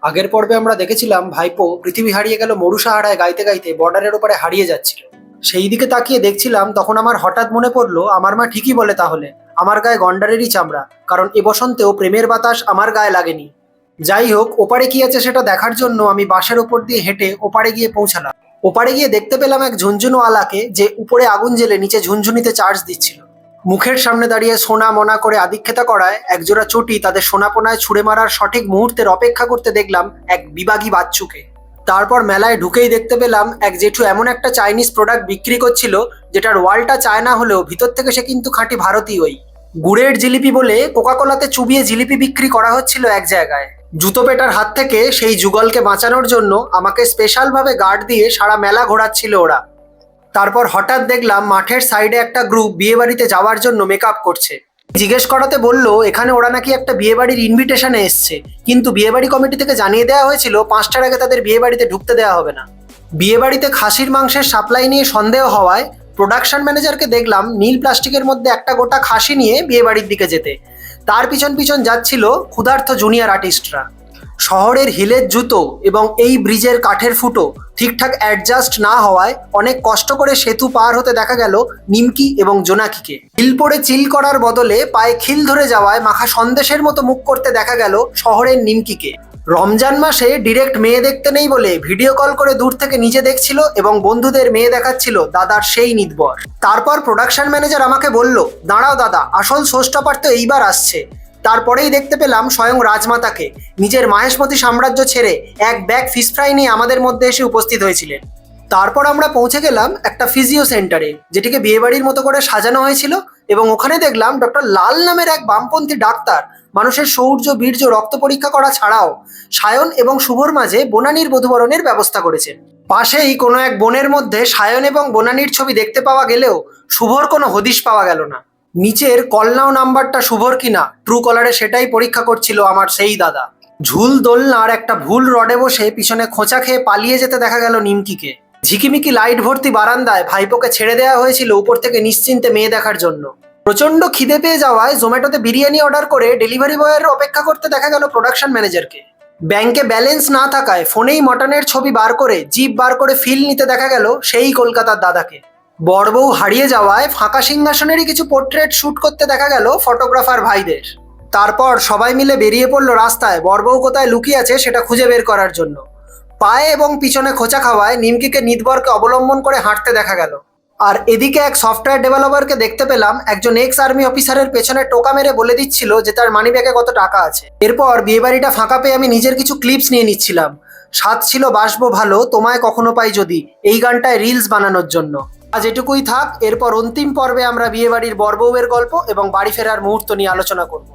আগের পর্বে আমরা দেখেছিলাম ভাইপো পৃথিবী হারিয়ে গেল মরু সাহারায় গাইতে গাইতে বর্ডারের ওপারে হারিয়ে যাচ্ছিল। সেই দিকে তাকিয়ে দেখছিলাম, তখন আমার হঠাৎ মনে পড়লো আমার মা ঠিকই বলে, তাহলে আমার গায়ে গন্ডারেরই চামড়া, কারণ এ বসন্তেও প্রেমের বাতাস আমার গায়ে লাগেনি। যাই হোক, ওপারে কি আছে সেটা দেখার জন্য আমি বাসের ওপর দিয়ে হেঁটে ওপারে গিয়ে পৌঁছালাম। ওপারে গিয়ে দেখতে পেলাম এক ঝুনঝুনো আলাকে, যে উপরে আগুন জ্বেলে নিচে ঝুনঝুনিতে চার্জ দিচ্ছিল। মুখের সামনে দাঁড়িয়ে সোনা মনা করে আদিক্ষেতা করায় একজোড়া চটি তাদের সোনাপোনায় ছুঁড়ে মারার সঠিক মুহূর্তের অপেক্ষা করতে দেখলাম এক বিবাগী বাচ্চুকে। তারপর মেলায় ঢুকেই দেখতে পেলাম এক জেঠু এমন একটা চাইনিজ প্রোডাক্ট বিক্রি করছিল, যেটার ওয়ালটা চায়না হলেও ভিতর থেকে সে কিন্তু খাঁটি ভারতীয়ই। গুড়ের জিলিপি বলে কোকাকোলাতে চুবিয়ে জিলিপি বিক্রি করা হচ্ছিল এক জায়গায়। জুতো পেটার হাত থেকে সেই যুগলকে বাঁচানোর জন্য আমাকে স্পেশালভাবে গার্ড দিয়ে সারা মেলা ঘোরাচ্ছিল ওরা। তারপর হঠাৎ দেখলাম মাঠের সাইডে একটা গ্রুপ বিয়ে বাড়িতে যাওয়ার জন্য মেকআপ করছে। জিজ্ঞেস করাতে বললো এখানে ওরা নাকি একটা বিয়ে বাড়ির ইনভিটেশনে এসছে, কিন্তু বিয়ে বাড়ি কমিটি থেকে জানিয়ে দেওয়া হয়েছিল 5টার আগে তাদের বিয়ে বাড়িতে ঢুকতে দেওয়া হবে না। বিয়ে বাড়িতে খাসির মাংসের সাপ্লাই নিয়ে সন্দেহ হওয়ায় প্রোডাকশন ম্যানেজারকে দেখলাম নীল প্লাস্টিকের মধ্যে একটা গোটা খাসি নিয়ে বিয়ে বাড়ির দিকে যেতে। তার পিছন পিছন যাচ্ছিল ক্ষুধার্ত জুনিয়র আর্টিস্টরা। শহরের হিলের জুতো এবং এই ব্রিজের কাঠের ফুটো ঠিকঠাক অ্যাডজাস্ট না হওয়ায় অনেক কষ্ট করে সেতু পার হতে দেখা গেল নিমকি এবং জোনাকিকে। হিল পরে চিল করার বদলে পায়ে খিল ধরে যাওয়ায় মাখা সন্দেশের মতো মুখ করতে দেখা গেল শহরের নিমকিকে। রমজান মাসে ডিরেক্ট মেয়ে দেখতে নেই বলে ভিডিও কল করে দূর থেকে নিজে দেখছিল এবং বন্ধুদের মেয়ে দেখাচ্ছিল দাদার সেই নিদবর। তারপর প্রোডাকশন ম্যানেজার আমাকে বলল, দাঁড়াও দাদা, আসল শোস্টপার তো এইবার আসছে। তারপরেই দেখতে পেলাম স্বয়ং রাজমাতাকে নিজের মাহেশমতি সাম্রাজ্য ছেড়ে এক ব্যাগ ফিশ ফ্রাই নিয়ে আমাদের মধ্যে এসে উপস্থিত হয়েছিলেন। তারপর আমরা পৌঁছে গেলাম একটা ফিজিও সেন্টারে, যেটিকে বিয়েবাড়ির মতো করে সাজানো হয়েছিল, এবং ওখানে দেখলাম ডক্টর লাল নামের এক বামপন্থী ডাক্তার মানুষের শৌর্য বীর্য রক্ত পরীক্ষা করা ছাড়াও সায়ন এবং শুভর মাঝে বনানীর বধূবরণের ব্যবস্থা করেছেন। পাশেই কোনো এক বনের মধ্যে সায়ন এবং বনানীর ছবি দেখতে পাওয়া গেলেও শুভর কোনো হদিশ পাওয়া গেল না। নিচের কল নাও নাম্বারটা শুভর কিনা ট্রু কলারে সেটাই পরীক্ষা করছিল আমার সেই দাদা। ঝুল দোলনার একটা ভুল রডে বসে পিছনে খোঁচা খেয়ে পালিয়ে যেতে দেখা গেল নিমকিকে। ঝিকিমিকি লাইট ভর্তি বারান্দায় ভাইপোকে ছেড়ে দেওয়া হয়েছিল উপর থেকে নিশ্চিন্তে মেয়ে দেখার জন্য। প্রচন্ড খিদে পেয়ে যাওয়ায় জোম্যাটোতে বিরিয়ানি অর্ডার করে ডেলিভারি বয়ের অপেক্ষা করতে দেখা গেল প্রোডাকশন ম্যানেজারকে। ব্যাংকে ব্যালেন্স না থাকায় ফোনেই মটনের ছবি বার করে জিপ বার করে ফিল নিতে দেখা গেল সেই কলকাতার দাদাকে। বড়বউ হারিয়ে যাওয়ায় ফাঁকা সিংহাসনেরই কিছু পোর্ট্রেট শ্যুট করতে দেখা গেল ফটোগ্রাফার ভাইদের। তারপর সবাই মিলে বেরিয়ে পড়লো রাস্তায় বড়বউ কোথায় লুকিয়ে আছে সেটা খুঁজে বের করার জন্য। পায়ে এবং পিছনে খোঁচা খাওয়ায় নিমকিকে নিদবরকে অবলম্বন করে হাঁটতে দেখা গেল। আর এদিকে এক সফটওয়্যার ডেভেলপারকে দেখতে পেলাম একজন এক্স আর্মি অফিসারের পেছনে টোকা মেরে বলে দিচ্ছিল যে তার মানিব্যাগে কত টাকা আছে। এরপর বিয়েবাড়িটা ফাঁকা পেয়ে আমি নিজের কিছু ক্লিপস নিয়ে নিচ্ছিলাম। স্বাদ ছিল বাসবো ভালো তোমায় কখনো পাই যদি, এই গানটায় রিলস বানানোর জন্য। আজ এটুকুই থাক, এরপর অন্তিম পর্বে আমরা বিয়েবাড়ির বরবউয়ের গল্প এবং বাড়ি ফেরার মুহূর্ত নিয়ে আলোচনা করব।